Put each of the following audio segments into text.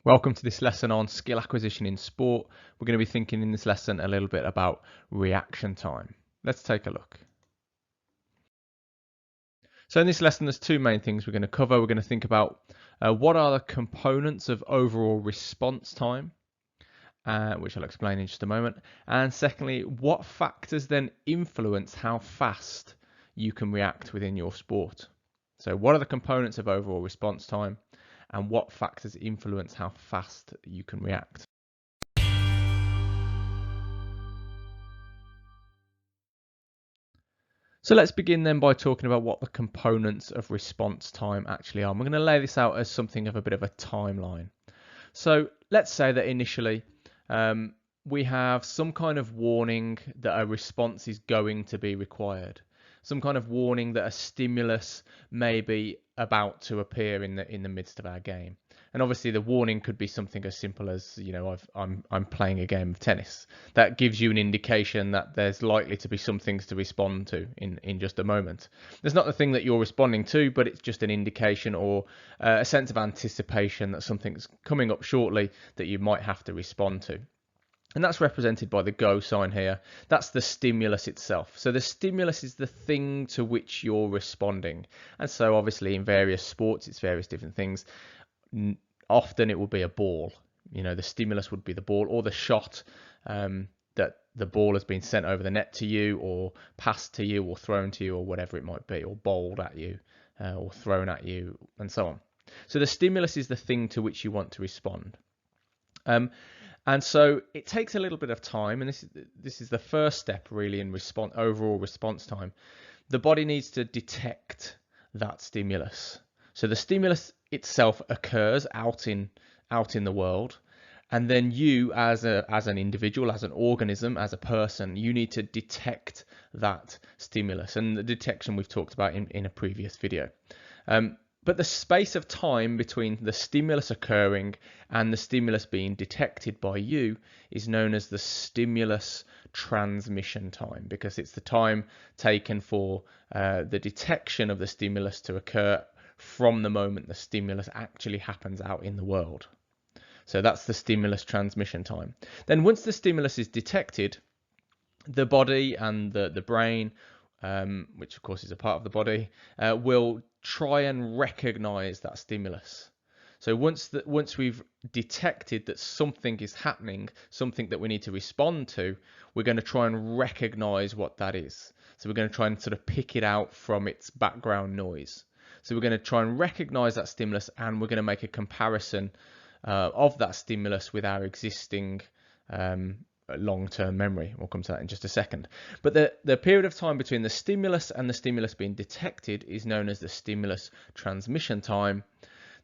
Welcome to this lesson on skill acquisition in sport. We're going to be thinking in this lesson a little bit about reaction time. Let's take a look. So in this lesson, there's two main things we're going to cover. We're going to think about what are the components of overall response time, which I'll explain in just a moment. And secondly, what factors then influence how fast you can react within your sport. So what are the components of overall response time, and what factors influence how fast you can react? So let's begin then by talking about what the components of response time actually are. We're going to lay this out as something of a bit of a timeline. So let's say that initially we have some kind of warning that a response is going to be required. Some kind of warning that a stimulus may be about to appear in the midst of our game. And obviously the warning could be something as simple as, I'm playing a game of tennis. That gives you an indication that there's likely to be some things to respond to in just a moment. It's not the thing that you're responding to, but it's just an indication or a sense of anticipation that something's coming up shortly that you might have to respond to. And that's represented by the go sign here. That's the stimulus itself. So the stimulus is the thing to which you're responding. And so obviously in various sports, it's various different things. Often it would be a ball. The stimulus would be the ball or the shot that the ball has been sent over the net to you or passed to you or thrown to you or whatever it might be, or bowled at you or thrown at you and so on. So the stimulus is the thing to which you want to respond. And so it takes a little bit of time, and this is the first step really in overall response time. The body needs to detect that stimulus. So the stimulus itself occurs out in the world, and then you as an individual, as an organism, as a person, you need to detect that stimulus. And the detection we've talked about in a previous video. But the space of time between the stimulus occurring and the stimulus being detected by you is known as the stimulus transmission time, because it's the time taken for the detection of the stimulus to occur from the moment the stimulus actually happens out in the world. So that's the stimulus transmission time. Then once the stimulus is detected, the body and the brain, which of course is a part of the body, will try and recognize that stimulus. So once we've detected that something is happening, something that we need to respond to, we're going to try and recognize what that is. So we're going to try and sort of pick it out from its background noise. So we're going to try and recognize that stimulus, and we're going to make a comparison of that stimulus with our existing long-term memory. We'll come to that in just a second. But the period of time between the stimulus and the stimulus being detected is known as the stimulus transmission time.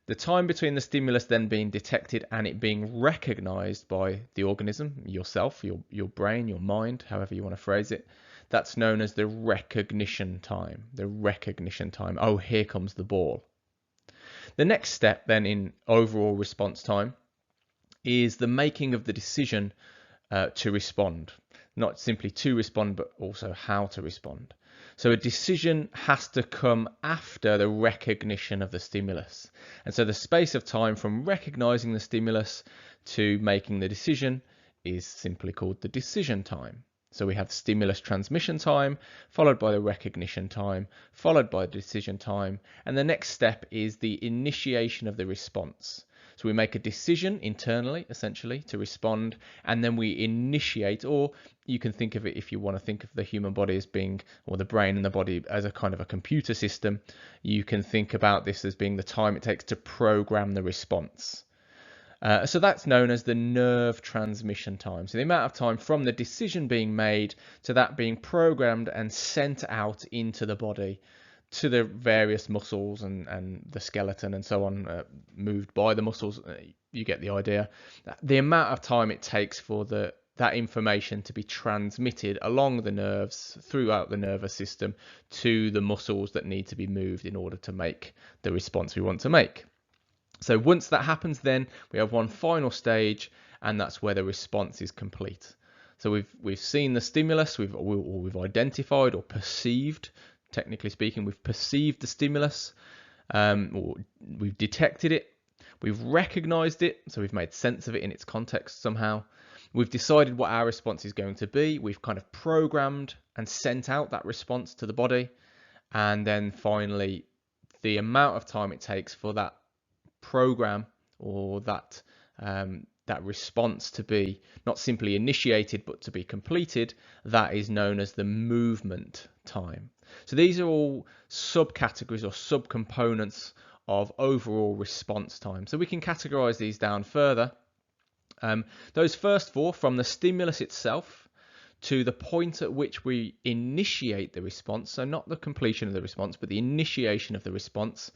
The time between the stimulus then being detected and it being recognized by the organism, yourself, your brain, your mind, however you want to phrase it, that's known as the recognition time. The recognition time. Oh, here comes the ball. The next step then in overall response time is the making of the decision to respond. Not simply to respond, but also how to respond. So a decision has to come after the recognition of the stimulus. And so the space of time from recognizing the stimulus to making the decision is simply called the decision time. So we have stimulus transmission time, followed by the recognition time, followed by the decision time. And the next step is the initiation of the response. So we make a decision internally, essentially, to respond, and then we initiate, or you can think of it, if you want to think of the human body as being, or the brain and the body as a kind of a computer system, you can think about this as being the time it takes to program the response. So that's known as the nerve transmission time. So the amount of time from the decision being made to that being programmed and sent out into the body to the various muscles and the skeleton and so on, moved by the muscles. You get the idea. The amount of time it takes for that information to be transmitted along the nerves, throughout the nervous system, to the muscles that need to be moved in order to make the response we want to make. So once that happens, then we have one final stage, and that's where the response is complete. So we've seen the stimulus, we've identified or perceived. Technically speaking, we've perceived the stimulus, or we've detected it. We've recognized it, so we've made sense of it in its context somehow. We've decided what our response is going to be. We've kind of programmed and sent out that response to the body. And then finally, the amount of time it takes for that program or that response to be not simply initiated but to be completed, that is known as the movement time. So these are all subcategories or subcomponents of overall response time. So we can categorize these down further. Those first four, from the stimulus itself to the point at which we initiate the response, so not the completion of the response, but the initiation of the response,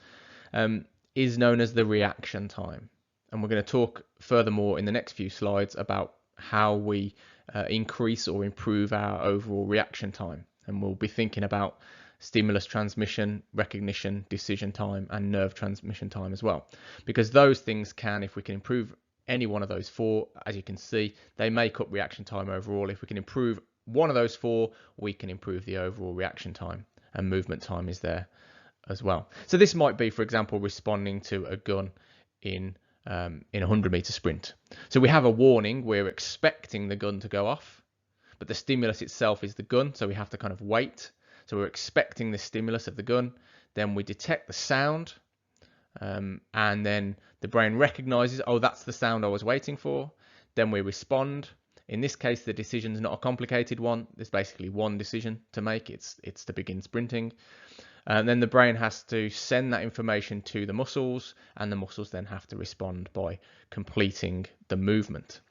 is known as the reaction time. And we're going to talk furthermore in the next few slides about how we increase or improve our overall reaction time. And we'll be thinking about stimulus transmission, recognition, decision time, and nerve transmission time as well. Because those things can, if we can improve any one of those four, as you can see, they make up reaction time overall. If we can improve one of those four, we can improve the overall reaction time, and movement time is there as well. So this might be, for example, responding to a gun in a 100-meter sprint. So we have a warning, we're expecting the gun to go off, but the stimulus itself is the gun, so we have to kind of wait. So we're expecting the stimulus of the gun, then we detect the sound, and then the brain recognizes, oh, that's the sound I was waiting for. Then we respond. In this case, the decision is not a complicated one. There's basically one decision to make. It's to begin sprinting. And then the brain has to send that information to the muscles, and the muscles then have to respond by completing the movement.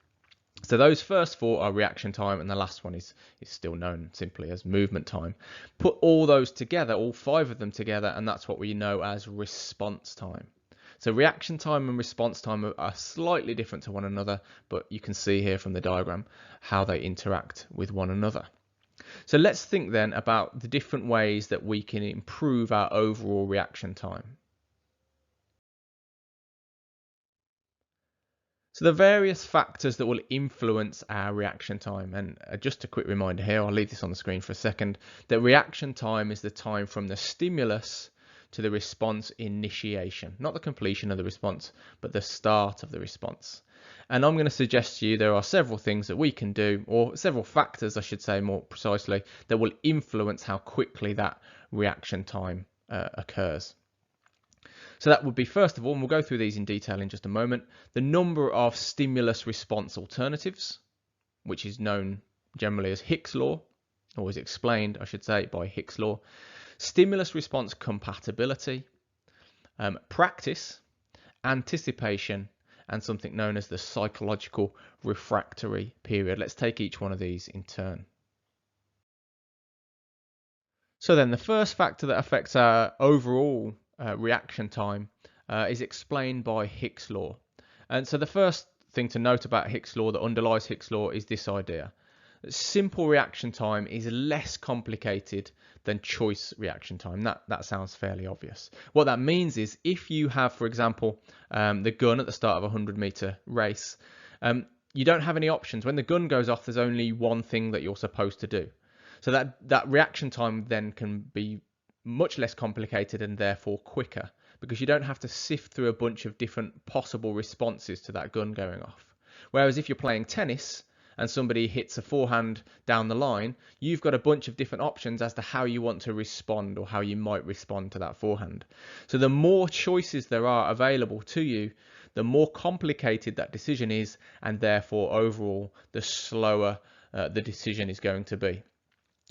So those first four are reaction time, and the last one is still known simply as movement time. Put all those together, all five of them together, and that's what we know as response time. So reaction time and response time are slightly different to one another, but you can see here from the diagram how they interact with one another. So let's think then about the different ways that we can improve our overall reaction time. So the various factors that will influence our reaction time, and just a quick reminder here, I'll leave this on the screen for a second, that reaction time is the time from the stimulus to the response initiation, not the completion of the response, but the start of the response. And I'm going to suggest to you there are several things that we can do, or several factors, I should say more precisely, that will influence how quickly that reaction time occurs. So that would be, first of all, and we'll go through these in detail in just a moment, the number of stimulus response alternatives, which is known generally as Hick's law, or is explained, I should say, by Hick's law. Stimulus response compatibility, practice, anticipation, and something known as the psychological refractory period. Let's take each one of these in turn. So then the first factor that affects our overall reaction time is explained by Hick's law. And so the first thing to note about Hick's law that underlies Hick's law is this idea. Simple reaction time is less complicated than choice reaction time. That sounds fairly obvious. What that means is if you have, for example, the gun at the start of a 100-meter race, you don't have any options. When the gun goes off, there's only one thing that you're supposed to do. So that reaction time then can be much less complicated and therefore quicker, because you don't have to sift through a bunch of different possible responses to that gun going off. Whereas if you're playing tennis and somebody hits a forehand down the line, you've got a bunch of different options as to how you want to respond or how you might respond to that forehand. So the more choices there are available to you, the more complicated that decision is, and therefore overall the slower the decision is going to be.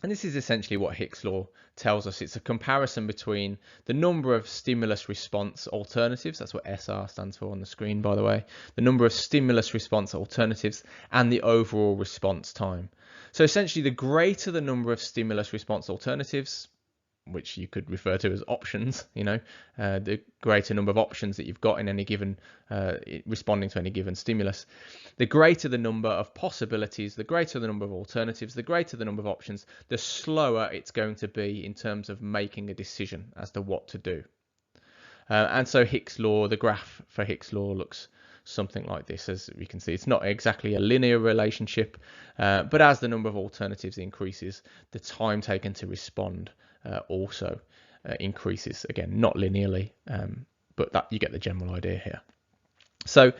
And this is essentially what Hick's law tells us. It's a comparison between the number of stimulus response alternatives, that's what SR stands for on the screen, by the way, the number of stimulus response alternatives and the overall response time. So essentially, the greater the number of stimulus response alternatives, which you could refer to as options, the greater number of options that you've got in any given responding to any given stimulus, the greater the number of possibilities, the greater the number of alternatives, the greater the number of options, the slower it's going to be in terms of making a decision as to what to do. And so Hick's law, the graph for Hick's law looks something like this. As we can see, it's not exactly a linear relationship, but as the number of alternatives increases, the time taken to respond also increases. Again, not linearly, but that you get the general idea here. So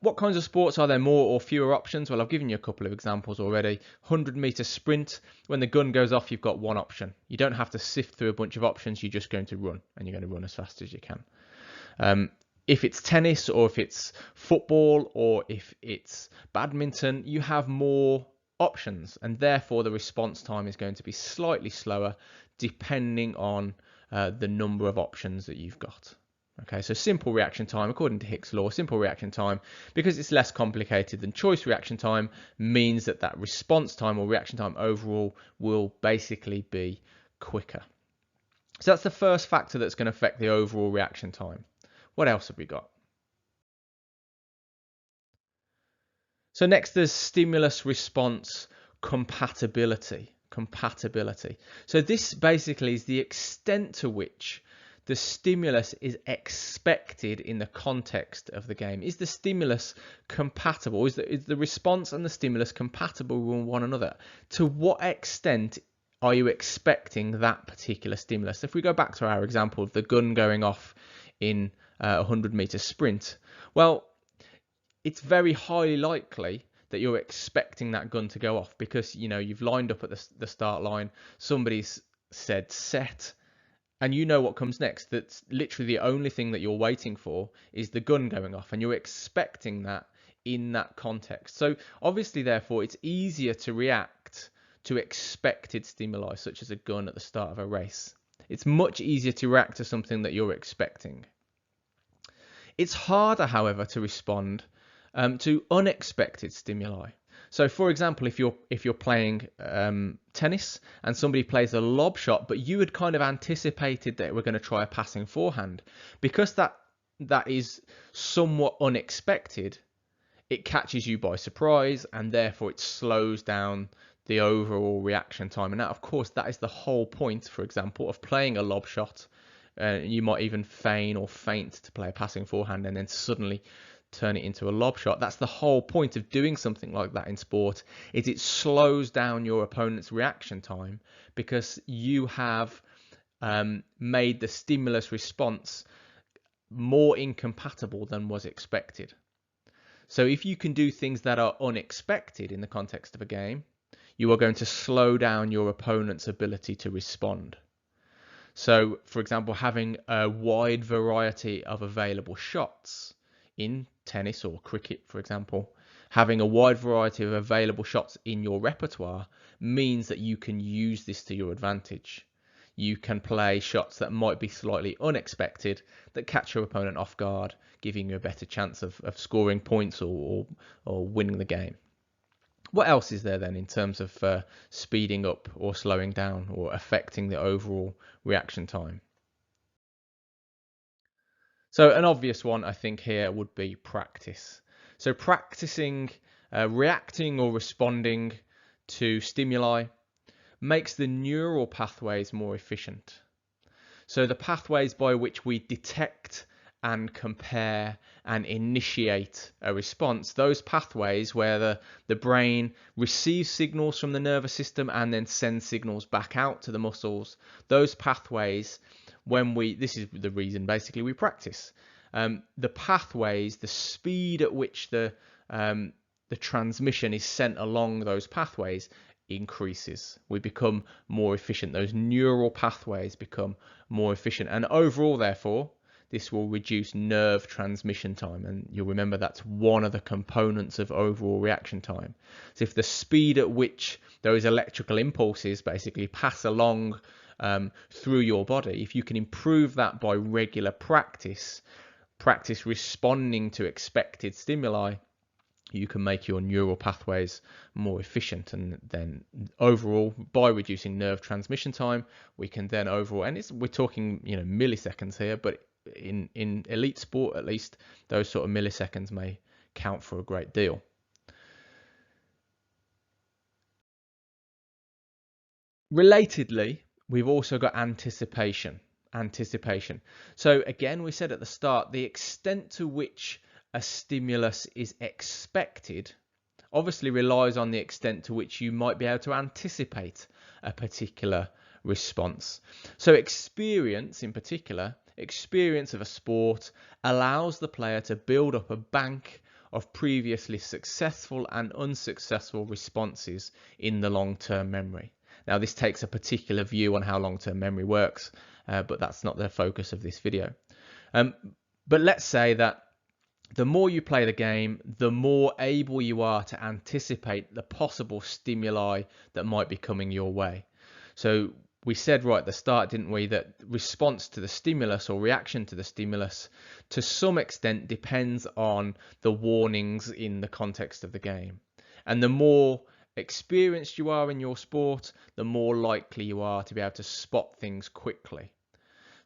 what kinds of sports are there more or fewer options? Well, I've given you a couple of examples already. 100-meter sprint, when the gun goes off, you've got one option. You don't have to sift through a bunch of options. You're just going to run, and you're going to run as fast as you can. If it's tennis, or if it's football, or if it's badminton, you have more options, and therefore the response time is going to be slightly slower depending on the number of options that you've got. Okay, so simple reaction time, according to Hick's law, simple reaction time, because it's less complicated than choice reaction time, means that that response time or reaction time overall will basically be quicker. So that's the first factor that's going to affect the overall reaction time. What else have we got? So next there's stimulus response compatibility. Compatibility. So this basically is the extent to which the stimulus is expected in the context of the game. Is the stimulus compatible? Is the response and the stimulus compatible with one another? To what extent are you expecting that particular stimulus? If we go back to our example of the gun going off in a 100-meter sprint, well, it's very highly likely that you're expecting that gun to go off because you've lined up at the start line, somebody's said set, and you know what comes next. That's literally the only thing that you're waiting for is the gun going off, and you're expecting that in that context. So obviously, therefore, it's easier to react to expected stimuli, such as a gun at the start of a race. It's much easier to react to something that you're expecting. It's harder, however, to respond to unexpected stimuli. So, for example, if you're playing tennis and somebody plays a lob shot, but you had kind of anticipated that we're going to try a passing forehand, because that is somewhat unexpected, it catches you by surprise, and therefore it slows down the overall reaction time. And that, of course, that is the whole point, for example, of playing a lob shot. You might even feign or feint to play a passing forehand and then suddenly turn it into a lob shot. That's the whole point of doing something like that in sport, is it slows down your opponent's reaction time because you have made the stimulus response more incompatible than was expected. So if you can do things that are unexpected in the context of a game, you are going to slow down your opponent's ability to respond. So, for example, having a wide variety of available shots in tennis or cricket, for example, having a wide variety of available shots in your repertoire means that you can use this to your advantage. You can play shots that might be slightly unexpected that catch your opponent off guard, giving you a better chance of scoring points or winning the game. What else is there then in terms of speeding up or slowing down or affecting the overall reaction time? So an obvious one, I think, here would be practice. So practicing reacting or responding to stimuli makes the neural pathways more efficient. So the pathways by which we detect and compare and initiate a response, those pathways where the brain receives signals from the nervous system and then sends signals back out to the muscles, those pathways, this is the reason basically we practice. The pathways, the speed at which the transmission is sent along those pathways increases. We become more efficient. Those neural pathways become more efficient, and overall, therefore, this will reduce nerve transmission time. And you'll remember that's one of the components of overall reaction time. So if the speed at which those electrical impulses basically pass along through your body, if you can improve that by regular practice responding to expected stimuli, you can make your neural pathways more efficient, and then overall, by reducing nerve transmission time, we can then overall, and we're talking milliseconds here, but in elite sport at least, those sort of milliseconds may count for a great deal. Relatedly, we've also got anticipation. So again, we said at the start, the extent to which a stimulus is expected obviously relies on the extent to which you might be able to anticipate a particular response. So experience in particular experience of a sport allows the player to build up a bank of previously successful and unsuccessful responses in the long-term memory. Now, this takes a particular view on how long-term memory works, but that's not the focus of this video. But let's say that the more you play the game, the more able you are to anticipate the possible stimuli that might be coming your way. So we said right at the start, didn't we, that response to the stimulus or reaction to the stimulus to some extent depends on the warnings in the context of the game. And the more experienced you are in your sport, the more likely you are to be able to spot things quickly.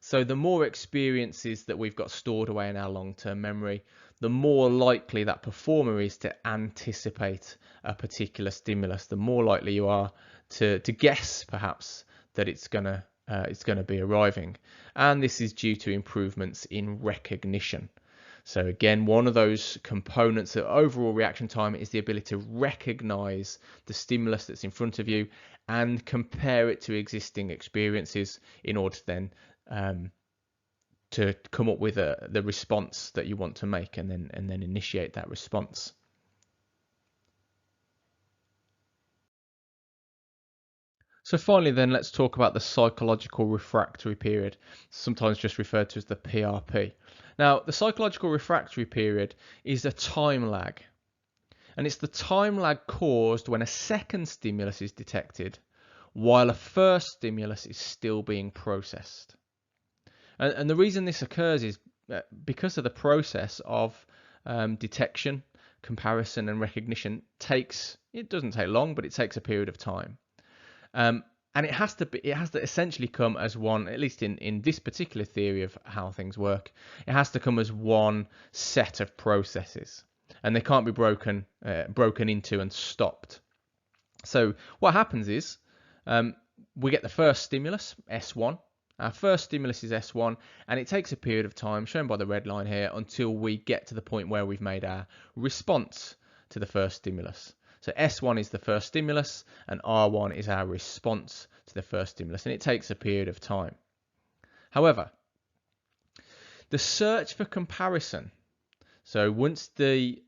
So the more experiences that we've got stored away in our long-term memory, the more likely that performer is to anticipate a particular stimulus, the more likely you are to guess perhaps that it's gonna be arriving. And this is due to improvements in recognition. So again, one of those components of overall reaction time is the ability to recognize the stimulus that's in front of you and compare it to existing experiences in order to then to come up with the response that you want to make and then initiate that response. So finally then, let's talk about the psychological refractory period, sometimes just referred to as the PRP. Now, the psychological refractory period is a time lag, and it's the time lag caused when a second stimulus is detected while a first stimulus is still being processed. And the reason this occurs is because of the process of detection, comparison and recognition it doesn't take long, but it takes a period of time. And it has to essentially come as one, at least in this particular theory of how things work, it has to come as one set of processes, and they can't be broken into and stopped. So what happens is we get the first stimulus, S1. Our first stimulus is S1, and it takes a period of time, shown by the red line here, until we get to the point where we've made our response to the first stimulus. So S1 is the first stimulus, and R1 is our response to the first stimulus, and it takes a period of time. However, the search for comparison, so once the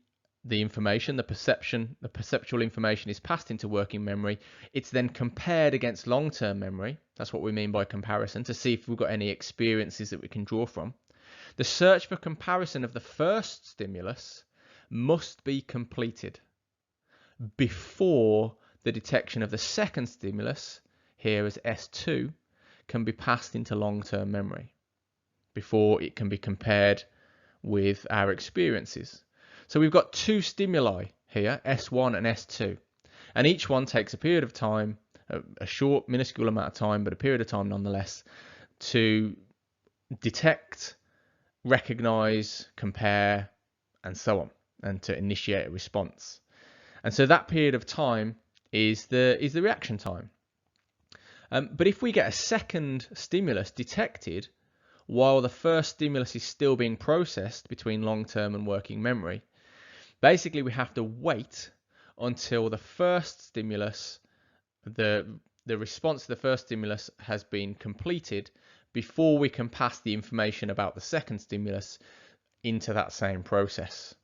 information, the perceptual information is passed into working memory, it's then compared against long-term memory. That's what we mean by comparison, to see if we've got any experiences that we can draw from. The search for comparison of the first stimulus must be completed before the detection of the second stimulus, here as S2, can be passed into long-term memory, before it can be compared with our experiences. So we've got two stimuli here, S1 and S2, and each one takes a period of time, a short, minuscule amount of time, but a period of time nonetheless, to detect, recognize, compare, and so on, and to initiate a response. And so that period of time is the reaction time. But if we get a second stimulus detected while the first stimulus is still being processed between long-term and working memory, basically we have to wait until the first stimulus, the response to the first stimulus has been completed before we can pass the information about the second stimulus into that same process.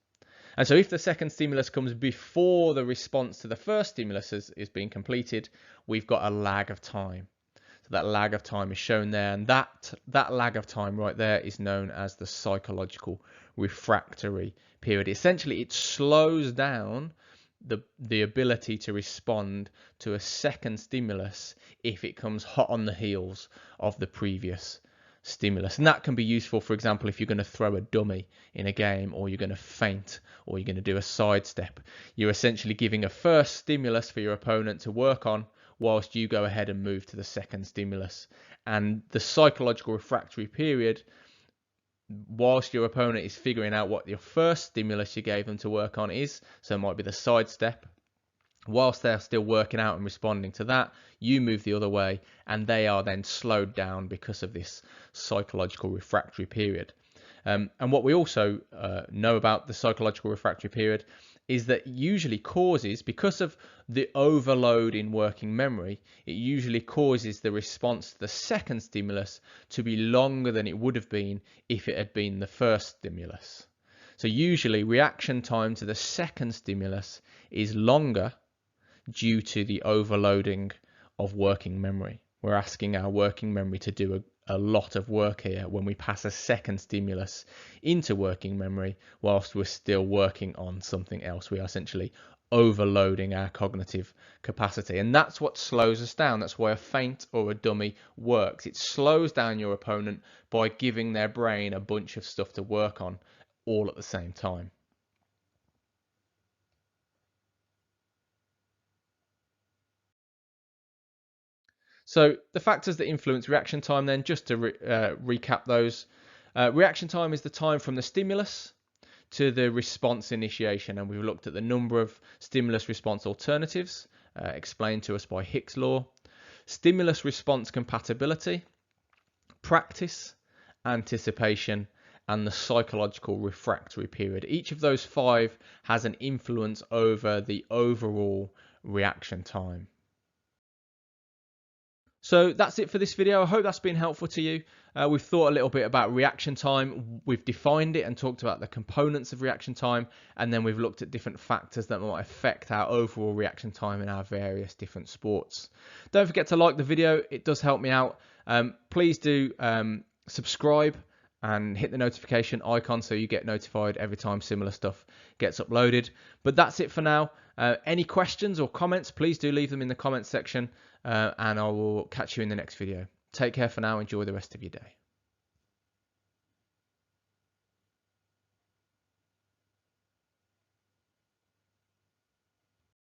And so if the second stimulus comes before the response to the first stimulus is being completed, we've got a lag of time. So that lag of time is shown there, and that lag of time right there is known as the psychological refractory period. Essentially, it slows down the ability to respond to a second stimulus if it comes hot on the heels of the previous stimulus. And that can be useful, for example, if you're going to throw a dummy in a game, or you're going to feint, or you're going to do a sidestep. You're essentially giving a first stimulus for your opponent to work on whilst you go ahead and move to the second stimulus. And the psychological refractory period, whilst your opponent is figuring out what your first stimulus you gave them to work on is, so it might be the sidestep, whilst they're still working out and responding to that, you move the other way, and they are then slowed down because of this psychological refractory period. And what we also know about the psychological refractory period is that usually causes, because of the overload in working memory, it usually causes the response to the second stimulus to be longer than it would have been if it had been the first stimulus. So usually reaction time to the second stimulus is longer due to the overloading of working memory. We're asking our working memory to do a lot of work here when we pass a second stimulus into working memory whilst we're still working on something else. We are essentially overloading our cognitive capacity, and that's what slows us down. That's why a feint or a dummy works. It slows down your opponent by giving their brain a bunch of stuff to work on all at the same time. So the factors that influence reaction time then, just to recap those. Reaction time is the time from the stimulus to the response initiation, and we've looked at the number of stimulus response alternatives explained to us by Hick's law. Stimulus response compatibility, practice, anticipation, and the psychological refractory period. Each of those 5 has an influence over the overall reaction time. So that's it for this video. I hope that's been helpful to you. We've thought a little bit about reaction time. We've defined it and talked about the components of reaction time, and then we've looked at different factors that might affect our overall reaction time in our various different sports. Don't forget to like the video. It does help me out. Please do subscribe and hit the notification icon so you get notified every time similar stuff gets uploaded. But that's it for now. Any questions or comments, please do leave them in the comments section, and I will catch you in the next video. Take care for now. Enjoy the rest of your day.